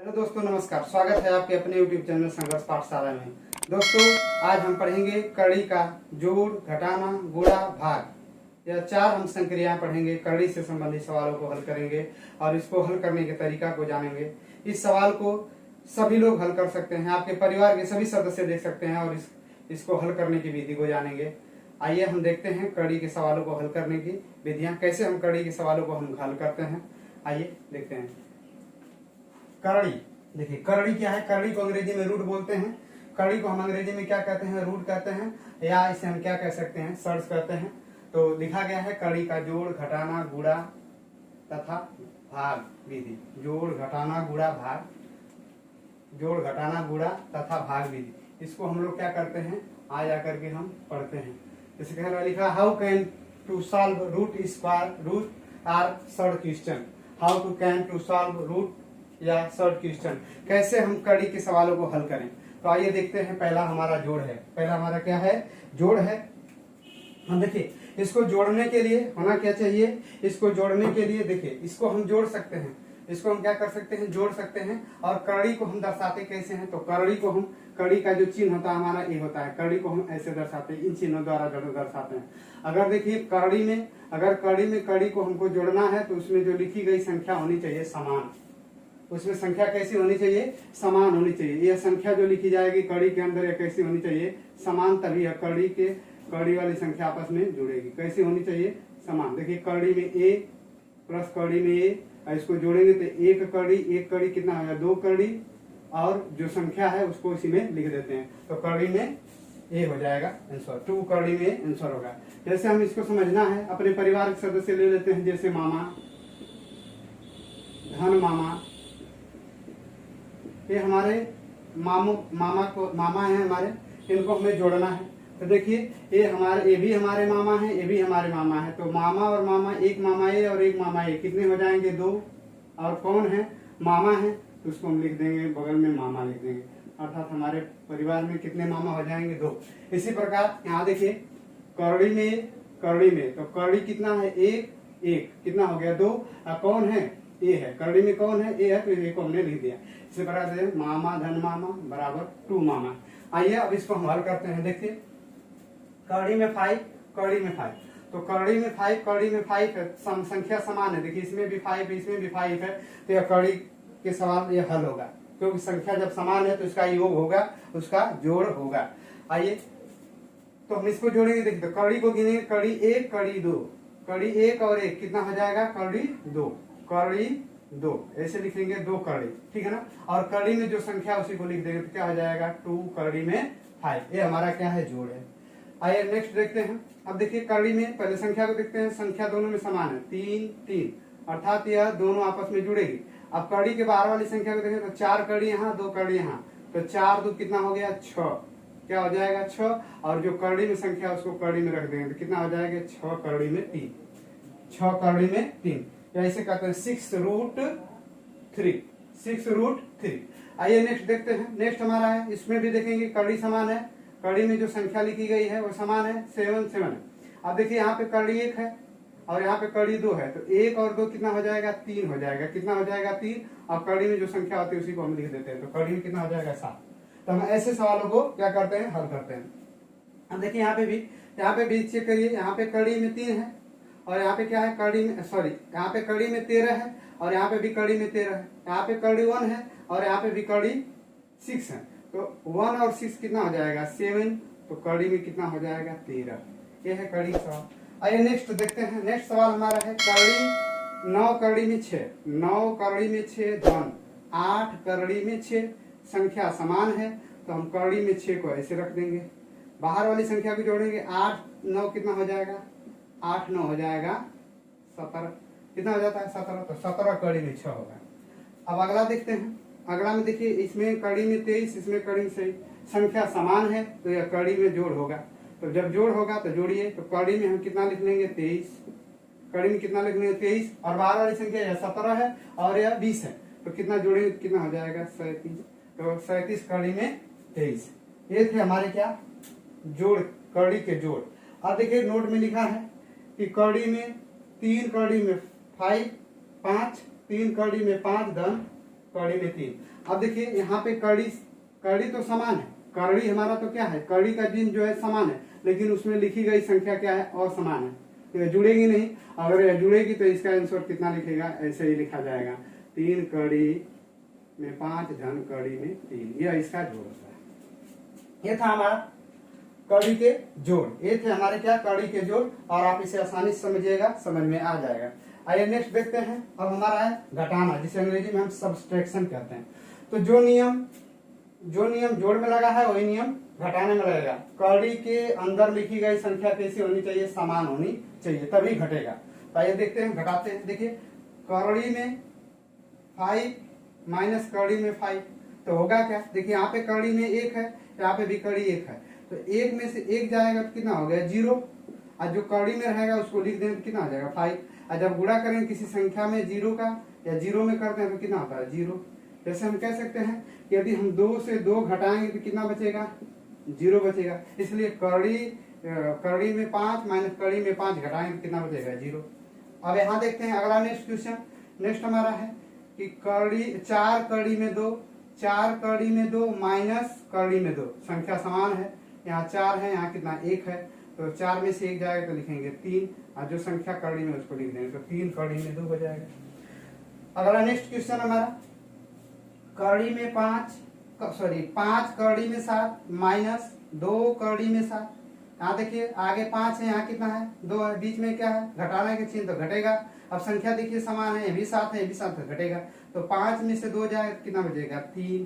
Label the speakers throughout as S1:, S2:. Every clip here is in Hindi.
S1: हेलो दोस्तों, नमस्कार। स्वागत है आपके अपने YouTube चैनल संघर्ष पाठशाला में। दोस्तों, आज हम पढ़ेंगे कड़ी का जोड़, घटाना, गुणा, भाग। यह 4 हम संक्रियाएं पढ़ेंगे। कड़ी से संबंधित सवालों को हल करेंगे और इसको हल करने के तरीका को जानेंगे। इस सवाल को सभी लोग हल कर सकते हैं, आपके परिवार के सभी सदस्य देख सकते हैं और इसको हल करने की विधि को जानेंगे। आइए हम देखते हैं कड़ी के सवालों को हल करने की विधियां, कैसे हम कड़ी के सवालों को हम हल करते हैं। आइए देखते हैं। कड़ी, देखिए कड़ी क्या है। कड़ी को अंग्रेजी में रूट बोलते हैं। कड़ी को हम अंग्रेजी में क्या कहते हैं? रूट कहते हैं, या इसे हम क्या कह सकते हैं? सर्च कहते हैं। तो लिखा गया है कड़ी का जोड़, घटाना, गुणा तथा भाग विधि। जोड़, घटाना, गुणा, भाग, जोड़, घटाना, गुणा तथा भाग विधि। इसको हम लोग क्या करते हैं? आ जाकर के हम पढ़ते हैं। जैसे कहना लिखा, how can to solve root square root or third question. How to can to solve root या शॉर्ट क्वेश्चन, कैसे हम कड़ी के सवालों को हल करें। तो आइए देखते हैं। पहला हमारा जोड़ है। पहला हमारा क्या है? जोड़ है। हम देखिए, इसको जोड़ने के लिए होना क्या चाहिए? इसको जोड़ने के लिए देखिए, इसको हम जोड़ सकते हैं। इसको हम क्या कर सकते हैं? जोड़ सकते हैं। और कड़ी को हम दर्शाते कैसे हैं? तो कड़ी को हम, कड़ी का जो चिन्ह होता है हमारा ये होता है। कड़ी को हम ऐसे दर्शाते हैं, इन चिन्हों द्वारा दर्शाते हैं। अगर देखिए कड़ी में, अगर कड़ी में कड़ी को हमको जोड़ना है तो उसमें जो लिखी गई संख्या होनी चाहिए समान। उसमें संख्या कैसी होनी चाहिए? समान होनी चाहिए। यह संख्या जो लिखी जाएगी कड़ी के अंदर, यह कैसी होनी चाहिए? समान। तभी यह कड़ी वाली संख्या आपस में जुड़ेगी। कैसी होनी चाहिए? समान। देखिए कड़ी में ए प्लस कड़ी में ए, इसको जोड़ेंगे तो एक कड़ी कितना होगा? 2 कड़ी, और जो संख्या है उसको इसी में लिख देते हैं। तो कड़ी में ए हो जाएगा आंसर। 2 कड़ी में आंसर होगा। जैसे हम इसको समझना है, अपने परिवार के सदस्य ले लेते हैं। जैसे मामा, धन मामा, ये हमारे मामा है हमारे, इनको हमें जोड़ना है। तो देखिए ये भी हमारे मामा है, ये भी हमारे मामा है। तो मामा और मामा, एक मामा ये और एक मामा ये, कितने हो जाएंगे? 2। और कौन है? मामा है, तो उसको हम लिख देंगे बगल में मामा लिख देंगे। अर्थात हमारे परिवार में कितने मामा हो जाएंगे? 2। इसी प्रकार यहाँ देखिए कड़ी में तो कड़ी कितना है? एक कितना हो गया? 2। और कौन है? ए है। कड़ी में कौन है? ए है, तो ए को हमने लिख दिया। इसी प्रकार से मामा धन मामा बराबर 2 मामा। आइए अब इसको हम हल करते हैं। देखिए कड़ी में 5, कड़ी में 5, तो कड़ी में 5 है, संख्या समान है। देखिए इसमें भी 5 है, इसमें भी 5 है, तो यह कड़ी के सवाल ये हल होगा, क्योंकि संख्या जब समान है तो इसका योग होगा, उसका जोड़ होगा। आइए तो हम इसको जोड़ेंगे। देखिए तो कड़ी को गिनेंगे, कड़ी 1 कड़ी 2, कड़ी 1 और 1 कितना हो जाएगा? कड़ी 2, कड़ी 2 ऐसे लिखेंगे, 2 कड़ी, ठीक है ना। और कड़ी में जो संख्या उसी को लिख देंगे तो क्या हो जाएगा? 2 कड़ी में 5। ये हमारा क्या है? जोड़ है। आइए नेक्स्ट देखते हैं। अब देखिए कड़ी में पहले संख्या को देखते हैं। संख्या दोनों में समान है, 3 3, अर्थात यह दोनों आपस में जुड़ेगी। अब कड़ी के बाहर वाली संख्या को देखें तो 4 कड़ी यहाँ, 2 कड़ी यहाँ, तो 4 2 कितना हो गया? 6। क्या हो जाएगा? 6। और जो कड़ी में संख्या उसको कड़ी में रख देंगे तो कितना हो जाएगा? 6 कड़ी में 3, 6 कड़ी में 3, या इसे कहते हैं 6 रूट 3, 6 रूट 3। आइए नेक्स्ट देखते हैं। नेक्स्ट हमारा है, इसमें भी देखेंगे कड़ी समान है। कड़ी में जो संख्या लिखी गई है वो समान है, 7 7 है। अब देखिए यहाँ पे कड़ी 1 है और यहाँ पे कड़ी 2 है, तो 1 और 2 कितना हो जाएगा? 3 हो जाएगा। कितना हो जाएगा? 3। और कड़ी में जो संख्या होती है उसी को हम लिख देते हैं, तो कड़ी में कितना हो जाएगा? 7। तो हम ऐसे सवालों को क्या करते हैं? हल करते हैं। अब देखिए यहाँ पे भी चेक करिए। यहाँ पे कड़ी में 3 है और यहाँ पे क्या है? कड़ी में, सॉरी, यहाँ पे कड़ी में 13 है और यहाँ पे भी कड़ी में 13 है। यहाँ पे कड़ी 1 है और यहाँ पे भी कड़ी 6 है, तो 1 और 6 कितना हो जाएगा? 7। तो कड़ी में कितना हो जाएगा? 13। ये है कड़ी सवाल। आइए नेक्स्ट देखते हैं। नेक्स्ट सवाल हमारा है कड़ी 9 कड़ी में 6, 9 कड़ी में 6 धन 8 कड़ी में 6, संख्या समान है, तो हम कड़ी में 6 को ऐसे रख देंगे। बाहर वाली संख्या को जोड़ेंगे, 8 9 कितना हो जाएगा? 8 9 हो जाएगा 17। कितना हो जाता है? 17। तो 17 कड़ी में 6 होगा। अब अगला देखते हैं। अगला में देखिए, इसमें कड़ी में 23, इसमें कड़ी में 6, संख्या समान है तो यह कड़ी में जोड़ होगा। तो जब जोड़ होगा तो जोड़िए। तो कड़ी में हम कितना लिख लेंगे? 23। कड़ी में कितना लिख लेंगे? 23। और बाहर वाली संख्या यह 17 है और यह 20 है, तो कितना जोड़ेंगे? कितना हो जाएगा? 37। तो 37 कड़ी में 23। ये थे हमारे क्या? जोड़, कड़ी के जोड़। अब देखिए नोट में लिखा है कि कड़ी में 3 कड़ी में 5 3 कड़ी में 5 धन कड़ी में 3। अब देखिए यहाँ पे कड़ी तो समान है, कड़ी हमारा तो क्या है, कड़ी का चिन्ह जो है समान है, लेकिन उसमें लिखी गई संख्या क्या है, असमान है, तो ये जुड़ेगी नहीं। अगर यह जुड़ेगी तो इसका आंसर कितना लिखेगा, ऐसे ही लिखा जाएगा 3 कड़ी में 5 धन कड़ी में 3, यह इसका जोड़ होता है। ये था हमारा कड़ी के जोड़, ये थे हमारे क्या, कड़ी के जोड़, और आप इसे आसानी से समझिएगा, समझ में आ जाएगा। आइए नेक्स्ट देखते हैं। अब हमारा है घटाना, जिसे अंग्रेजी में हम सब्सट्रैक्शन कहते हैं। तो जो नियम जोड़ में लगा है वही नियम घटाने में लगेगा। कड़ी के अंदर लिखी गई संख्या कैसी होनी चाहिए, समान होनी चाहिए, तभी घटेगा। तो आइए देखते हैं, घटाते हैं। देखिए कड़ी में 5 माइनस कड़ी में 5, तो होगा क्या, देखिए यहाँ पे कड़ी में 1 है, यहाँ पे भी कड़ी 1 है, तो 1 में से 1 जाएगा तो कितना हो गया 0, और जो कड़ी में रहेगा उसको लिख दें तो कितना हो जाएगा 5। और जब गुणा करें किसी संख्या में 0 का या 0 में करते हैं तो कितना होता है 0। जैसे हम कह सकते हैं कि यदि हम 2 से 2 घटाएंगे तो कितना बचेगा, 0 बचेगा। इसलिए कड़ी में 5 माइनस कड़ी में 5 घटाएंगे तो कितना बचेगा 0। अब यहाँ देखते हैं अगला नेक्स्ट क्वेश्चन। नेक्स्ट हमारा है कि 4 कड़ी में 2, 4 कड़ी में 2 माइनस कड़ी में 2, संख्या समान है, यहाँ 4 है, यहाँ कितना 1 है, तो 4 में से 1 जाएगा तो लिखेंगे 3, और जो संख्या कड़ी में उसको लिख देंगे, तो 3 कड़ी में 2 हो जाएगा। अगला नेक्स्ट क्वेश्चन हमारा, कड़ी में 5 कड़ी में 7 माइनस 2 कड़ी में 7। यहाँ देखिए आगे 5 है, यहाँ कितना है 2 है, बीच में क्या है, घटाने के चिन्ह, तो घटेगा। अब संख्या देखिए समान है, ये भी 7 है, ये भी 7 है, घटेगा। तो 5 में से 2 जाए कितना बचेगा 3,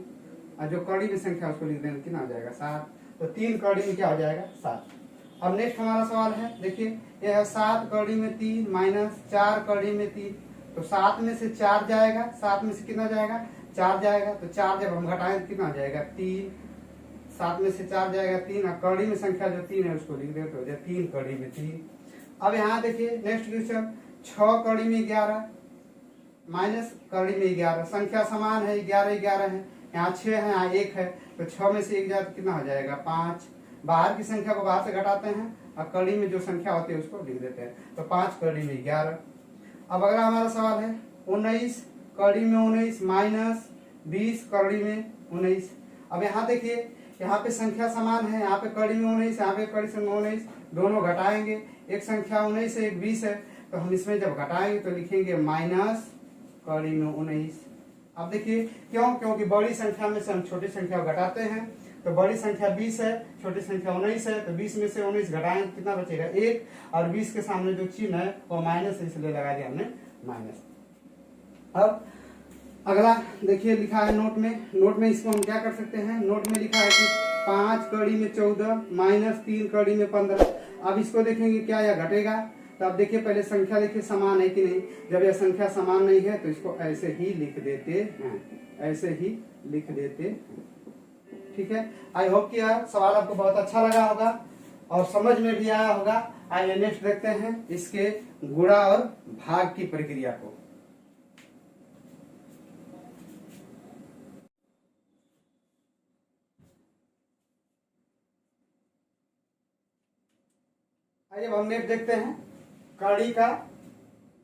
S1: और जो कड़ी में संख्या उसको लिख देंगे कितना हो जाएगा 7, तो 3 कड़ी में क्या हो जाएगा 7। अब नेक्स्ट हमारा सवाल है, देखिए यह है 7 कड़ी में 3 माइनस 4 कड़ी में 3, तो 7 में से 4 जाएगा, 7 में से कितना जाएगा 4 जाएगा, तो 4 जब हम घटाएं तो कितना हो जाएगा 3, 7 में से 4 जाएगा 3, और कड़ी में संख्या जो 3 है उसको लिख देते तो हो जाए 3 कड़ी में 3। अब यहाँ देखिए नेक्स्ट क्वेश्चन, 6 कड़ी में 11 माइनस कड़ी में 11, संख्या समान है, 11 है, यहाँ 6 है, यहाँ 1 है, तो 6 में से 1 जाए तो कितना हो जाएगा 5। बाहर की संख्या को बाहर से घटाते हैं और कड़ी में जो संख्या होती है उसको लिख देते हैं, तो 5 कड़ी में 11। अब अगला हमारा सवाल है 19 कड़ी में 19 माइनस 20 कड़ी में 19। अब यहाँ देखिए यहाँ पे संख्या समान है, यहाँ पे कड़ी में 19, यहाँ पे कड़ी से 19, दोनों घटाएंगे, एक संख्या 19 है, एक 20 है, तो हम इसमें जब घटाएंगे तो लिखेंगे माइनस कड़ी में 19। अब देखिए क्यों, क्योंकि बड़ी संख्या में से हम छोटी संख्या घटाते हैं, तो बड़ी संख्या 20 है, छोटी संख्या 19 है, तो 20 में से 19 घटाएंगे कितना बचेगा 1, और 20 के सामने जो चिन्ह है वो माइनस है, इसलिए लगा दिया हमने माइनस। अब अगला देखिए लिखा है नोट में इसको हम क्या कर सकते हैं, नोट में लिखा है कि 5 कड़ी में 14 माइनस 3 कड़ी में 15। अब इसको देखेंगे क्या यह घटेगा, तो अब देखिए पहले संख्या देखिए समान है कि नहीं, जब यह संख्या समान नहीं है तो इसको ऐसे ही लिख देते हैं, ऐसे ही लिख देते हैं। ठीक है, आई होप कि यह सवाल आपको बहुत अच्छा लगा होगा और समझ में भी आया होगा। आइए नेक्स्ट देखते हैं इसके गुणा और भाग की प्रक्रिया को। आइए हम नेक्स्ट देखते हैं कड़ी का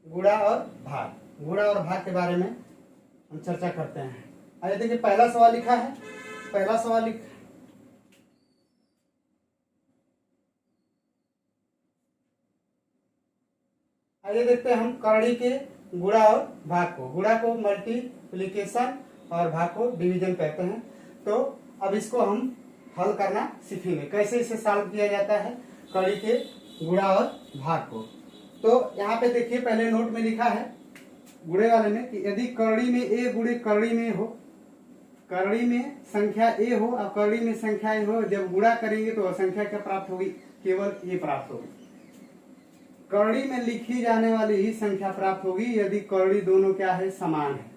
S1: गुणा और भाग। गुणा और भाग के बारे में हम चर्चा करते हैं। आइए देखिए पहला सवाल लिखा है, पहला सवाल आइए देखते हैं हम कड़ी के गुणा और भाग को। गुणा को मल्टीप्लिकेशन और भाग को डिवीजन कहते हैं। तो अब इसको हम हल करना सीखेंगे, कैसे इसे सॉल्व किया जाता है कड़ी के गुणा और भाग को। तो यहाँ पे देखिए पहले नोट में लिखा है गुणे वाले में कि यदि कड़ी में ए गुणे कड़ी में हो, कड़ी में संख्या ए हो और कड़ी में संख्या ए हो, जब गुणा करेंगे तो संख्या क्या प्राप्त होगी, केवल ए प्राप्त होगी। कड़ी में लिखी जाने वाली ही संख्या प्राप्त होगी यदि कड़ी दोनों क्या है, समान है।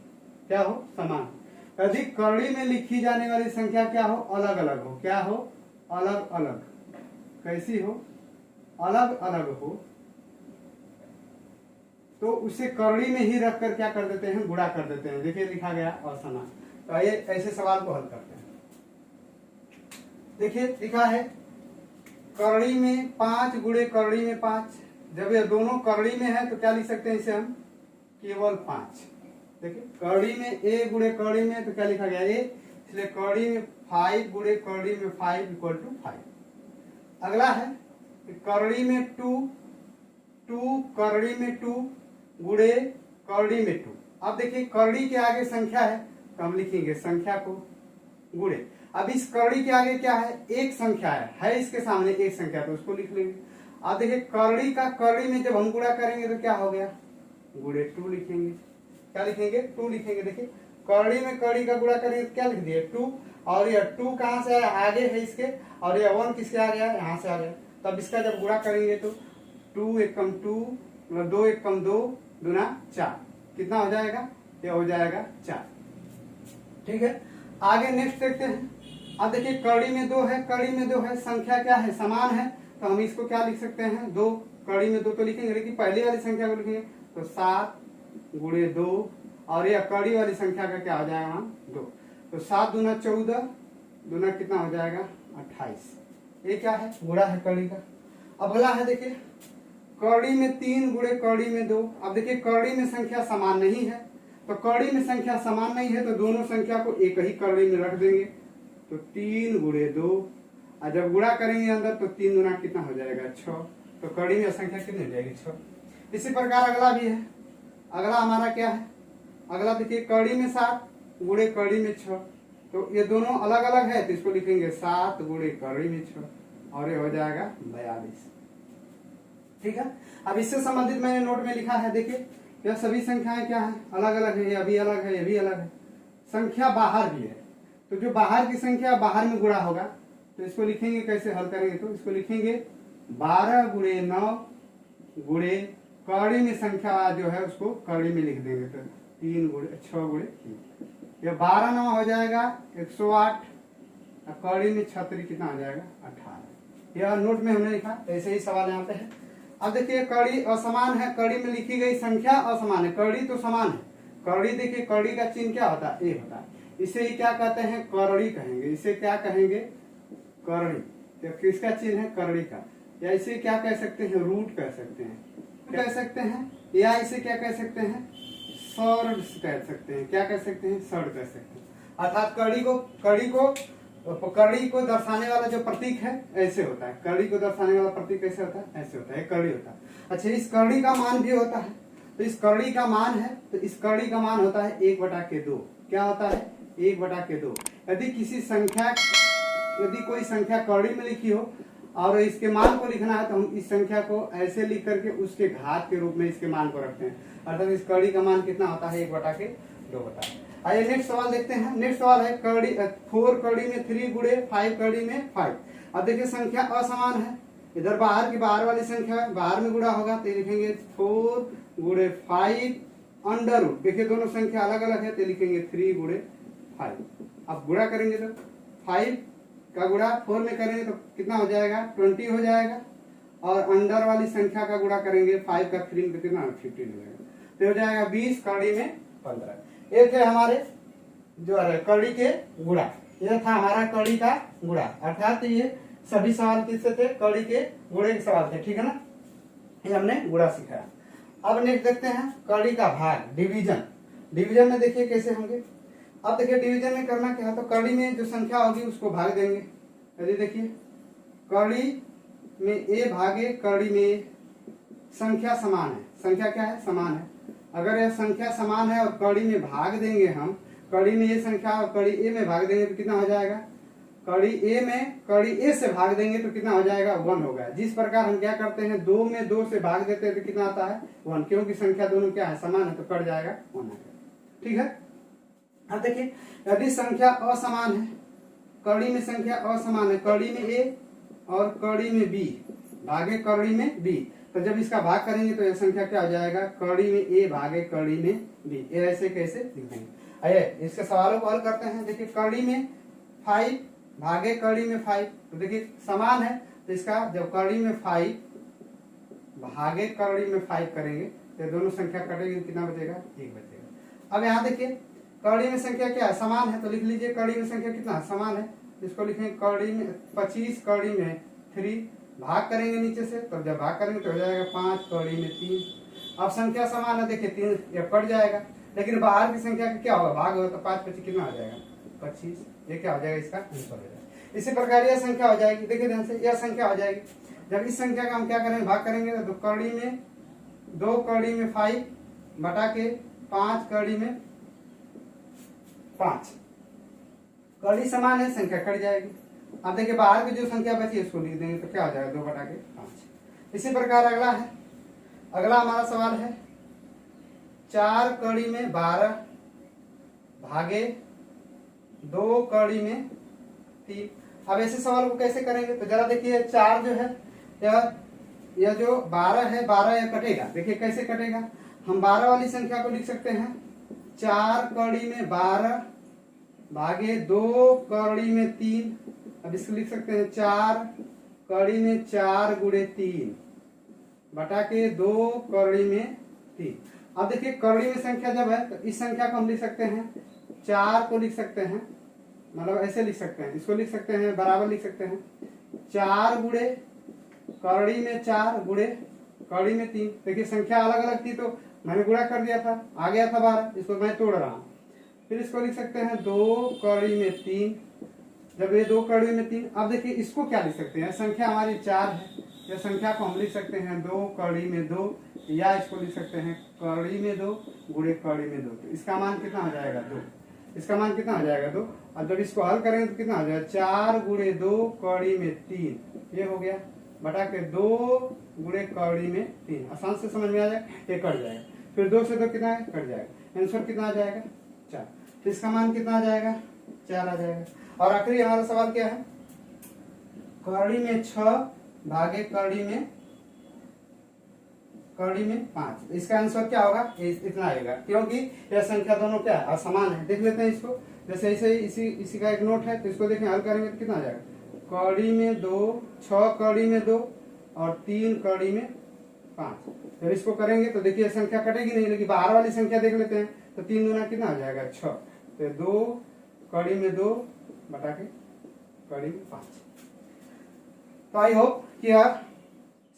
S1: क्या हो, समान। यदि कड़ी में लिखी जाने वाली संख्या क्या हो, अलग अलग हो। क्या हो, अलग अलग। कैसी हो, अलग अलग हो, तो उसे कड़ी में ही रखकर क्या कर देते हैं, गुणा कर देते हैं। देखिए लिखा गया और समान। तो आइए ऐसे सवाल को हल करते हैं। देखिए लिखा है कड़ी में 5 गुणे कड़ी में 5। जब ये दोनों कड़ी में है तो क्या लिख सकते हैं इसे हम, केवल 5। देखिए कड़ी में ए गुणे कड़ी में तो क्या लिखा गया ए, इसलिए कड़ी में 5 गुणे कड़ी में 5 इक्वल टू 5। अगला है करड़ी में 2, 2 करड़ी में 2 गुणे करड़ी में 2। अब देखिए करड़ी के आगे संख्या है तो हम लिखेंगे संख्या को गुणे। अब इस करड़ी के आगे क्या है, एक संख्या है इसके सामने एक संख्या, तो उसको लिख लेंगे। अब देखिए करड़ी का करड़ी में जब हम गुणा करेंगे तो क्या हो गया, गुणे 2 लिखेंगे। क्या लिखेंगे, 2 लिखेंगे। देखिए करड़ी में कड़ी का गुणा करेंगे तो क्या लिख दिए 2, और ये 2 कहाँ से आया, आगे है इसके, और ये 1 किससे आ गया, यहाँ से आ गया। तब इसका जब गुणा करेंगे तो 2 एकम 2, 2 एकम 2 दूना 4, कितना हो जाएगा, ये हो जाएगा 4। ठीक है, आगे नेक्स्ट देखते हैं। अब देखिए कड़ी में 2 है, कड़ी में 2 है, संख्या क्या है, समान है, तो हम इसको क्या लिख सकते हैं 2, कड़ी में 2 तो लिखेंगे, लेकिन पहली वाली संख्या को लिखेंगे तो 7 गुणे 2, और यह कड़ी वाली संख्या का क्या हो जाएगा 2, तो 7 दूना 14 दूना कितना हो जाएगा 28। ये क्या है, गुणा है कड़ी का। अब अगला है देखिए कड़ी में 3 गुणे कड़ी में 2। अब देखिए कड़ी में संख्या समान नहीं है, तो कड़ी में संख्या समान नहीं है तो दोनों संख्या को एक ही कड़ी में रख देंगे, तो 3 गुणे 2, और जब गुणा करेंगे अंदर तो 3 गुना कितना हो जाएगा 6, तो कड़ी में संख्या कितनी हो जाएगी 6। इसी प्रकार अगला भी है। अगला हमारा क्या है, अगला देखिए कड़ी में 7 गुणे कड़ी में 6, तो ये दोनों अलग अलग है तो इसको लिखेंगे 7 गुणे कड़ी में 6, और ये हो जाएगा 42। ठीक है, अब इससे संबंधित मैंने नोट में लिखा है, देखिए यह सभी संख्याएं क्या है, अलग अलग है, ये अभी अलग है, ये भी अलग है। संख्या बाहर भी है, तो जो बाहर की संख्या बाहर में गुणा होगा, तो इसको लिखेंगे कैसे हल करेंगे, तो इसको लिखेंगे 12 गुणे 9 गुणे कड़ी में संख्या जो है उसको कड़ी में लिख देंगे, तो 3 गुणे 6 गुणे 3, यह 12 9 हो जाएगा 108, और कड़ी में 36 कितना हो जाएगा 18। यह नोट में हमने लिखा, ऐसे ही सवाल यहाँ पे है। अब देखिए कड़ी असमान है, कड़ी में लिखी गई संख्या असमान है, कड़ी तो समान है। कड़ी देखिए कड़ी का चिन्ह क्या होता है, ए होता है, इसे ही क्या कहते हैं, करड़ी कहेंगे। इसे क्या कहेंगे, करड़ी, तो किसका चिन्ह है, करड़ी का। या इसे क्या कह सकते हैं, रूट कह सकते हैं, कह सकते हैं, या इसे क्या कह सकते हैं, सर्ड कह सकते हैं। क्या कह सकते हैं, सर्ड कह सकते हैं। अर्थात कड़ी को दर्शाने वाला जो प्रतीक है ऐसे होता है, कड़ी को दर्शाने वाला प्रतीक कैसे होता है, ऐसे होता है, कड़ी होता है। अच्छा, इस कड़ी का मान भी होता है, तो इस कड़ी का मान है, तो इस कड़ी का मान होता है 1/2। क्या होता है, 1/2। यदि किसी संख्या, यदि कोई संख्या कड़ी में लिखी हो और इसके मान को लिखना है, तो हम इस संख्या को ऐसे लिख करके उसके घात के रूप में इसके मान को रखते हैं, अर्थात इस कड़ी का मान कितना होता है, 1/2 होता है। आइए नेक्स्ट सवाल देखते हैं। नेक्स्ट सवाल है 4 कड़ी में 3 गुणे 5 कड़ी में 5। अब देखिए संख्या असमान है, इधर बाहर की बाहर वाली संख्या बाहर में गुणा होगा, तो लिखेंगे 4 गुणे 5 अंडर रूट। देखिए दोनों संख्या अलग अलग है, तो लिखेंगे 3 गुणे 5। अब गुणा करेंगे तो 5 का गुणा 4 में करेंगे तो कितना हो जाएगा, 20 हो जाएगा, और अंडर वाली संख्या का गुणा करेंगे 5 का 3 तो कितना 15 हो जाएगा, तो हो जाएगा 20 कड़ी में 15। ये थे हमारे जो है कड़ी के गुणा, यह था हमारा कड़ी का गुणा। अर्थात ये सभी सवाल किससे थे, कड़ी के गुणे के सवाल थे। ठीक है ना, ये हमने गुणा सीखा। अब नेक्स्ट देखते हैं कड़ी का भाग, डिवीजन। डिवीजन में देखिए कैसे होंगे। अब देखिए डिवीजन में करना क्या है, तो कड़ी में जो संख्या होगी उसको भाग देंगे। यदि देखिए कड़ी में ए भागे कड़ी में संख्या समान है, संख्या क्या है, समान है। अगर यह संख्या समान है और कड़ी में भाग देंगे हम, कड़ी में ये संख्या और कड़ी ए में भाग देंगे तो कितना हो जाएगा, कड़ी ए में कड़ी ए से भाग देंगे तो कितना हो जाएगा, 1 होगा। जिस प्रकार हम क्या करते हैं, 2 में 2 से भाग देते हैं तो कितना आता है, 1, क्योंकि संख्या दोनों क्या है, समान है, तो कट जाएगा 1 आएगा। ठीक है, अब देखिए यदि संख्या असमान है, कड़ी में संख्या असमान है, कड़ी में ए और कड़ी में बी भागे कड़ी में बी, तो जब इसका भाग करेंगे तो यह संख्या क्या हो जाएगा, कड़ी में ए भागे कड़ी में बी। ऐसे कैसे लिखेंगे, आइए इसके सवालों को हल करते हैं। देखिए कड़ी में 5 भागे कड़ी में 5, तो देखिए समान है, तो इसका जब कड़ी में 5 भागे कड़ी में 5 करेंगे तो दोनों संख्या कटेगी, कितना बचेगा, 1 बचेगा। अब यहाँ देखिए कड़ी में संख्या क्या है, समान है, तो लिख लीजिए कड़ी में संख्या कितना समान है, इसको लिखेंगे कड़ी में 25 कड़ी में 3, भाग करेंगे नीचे से, तब जब भाग करेंगे तो हो जाएगा 5 कड़ी में 3। अब संख्या समान है, देखिए 3 ये कट जाएगा, लेकिन बाहर की संख्या का क्या होगा, भाग होगा तो 5 25 कितना हो जाएगा 25। ये क्या हो जाएगा, इसका आंसर हो जाएगा। इसी प्रकार यह संख्या हो जाएगी, देखिए ध्यान से, यह संख्या हो जाएगी। जब इस संख्या का हम क्या करेंगे, भाग करेंगे तो 2 कड़ी में 5 बटा के 5 कड़ी में 5, कड़ी समान है, संख्या कट जाएगी। अब देखिए बाहर की जो संख्या बची इसको लिख देंगे तो क्या हो जाएगा 2 बटा के 5। इसी प्रकार अगला है, अगला हमारा सवाल है 4 कड़ी में 12 भागे 2 कड़ी में 3। अब ऐसे सवाल को कैसे करेंगे, तो जरा देखिए 4 जो है यह जो 12 है, 12 यह कटेगा। देखिए कैसे कटेगा, हम 12 वाली संख्या को लिख सकते हैं 4 कड़ी में 12 भागे 2 कड़ी में 3। अब इसको लिख सकते हैं 4 कड़ी में 4 गुणे 3 बटा के 2 कड़ी में 3। अब देखिए कड़ी में संख्या जब है तो इस संख्या को हम लिख सकते हैं 4 को लिख सकते हैं, मतलब ऐसे लिख सकते हैं, इसको लिख सकते हैं बराबर लिख सकते हैं 4 गुणे कड़ी में 4 गुणे कड़ी में 3। देखिए संख्या अलग अलग थी तो मैंने गुणा कर दिया था, आ गया था 12, इसको मैं तोड़ रहा हूँ। फिर इसको लिख सकते हैं 2 कड़ी में 3, जब ये 2 कड़ी में 3। अब देखिए इसको क्या लिख सकते हैं, संख्या हमारी 4 है, यह संख्या को हम लिख सकते हैं 2 कड़ी में 2, या इसको लिख सकते हैं कड़ी में 2 गुणे कड़ी में 2। तो इसका मान कितना हो जाएगा 2, इसका मान कितना हो जाएगा 2। अब जब इसको हल करेंगे तो कितना हो जाएगा 4 गुणे 2 कड़ी में 3, ये हो गया बटा के 2 गुणे कड़ी में 3। आसान से समझ में आ जाए, ये कट जाएगा। फिर 2 से 2 कितना है, कट जाएगा, आंसर कितना आ जाएगा 4। तो इसका मान कितना आ जाएगा 4 आ जाएगा। और आखिरी हमारा सवाल क्या है, कड़ी में 6 भागे कड़ी में 5। इसका आंसर क्या होगा, इतना आएगा, क्योंकि यह संख्या दोनों क्या है, असमान है। देख लेते हैं इसको, जैसे ऐसे इसी का एक नोट है, तो इसको देखें हल करेंगे तो कितना आ जाएगा, कड़ी में 2, 6 कड़ी में 2 और 3 कड़ी में 5। जब इसको करेंगे तो देखिए संख्या कटेगी नहीं, लेकिन बाहर वाली संख्या देख लेते हैं तो 3 दूना कितना आ जाएगा 6, तो 2 कड़ी में 2 बटा के कड़ी में 5। तो आई होप कि यह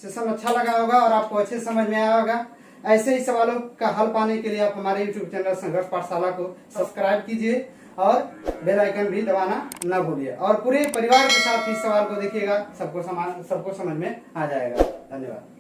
S1: सेशन अच्छा लगा होगा और आपको अच्छे समझ में आया होगा। ऐसे ही सवालों का हल पाने के लिए आप हमारे YouTube चैनल संघर्ष पाठशाला को सब्सक्राइब कीजिए और बेल आइकन भी दबाना न भूलिए, और पूरे परिवार के साथ इस सवाल को देखिएगा, सबको समझ में आ जाएगा। धन्यवाद।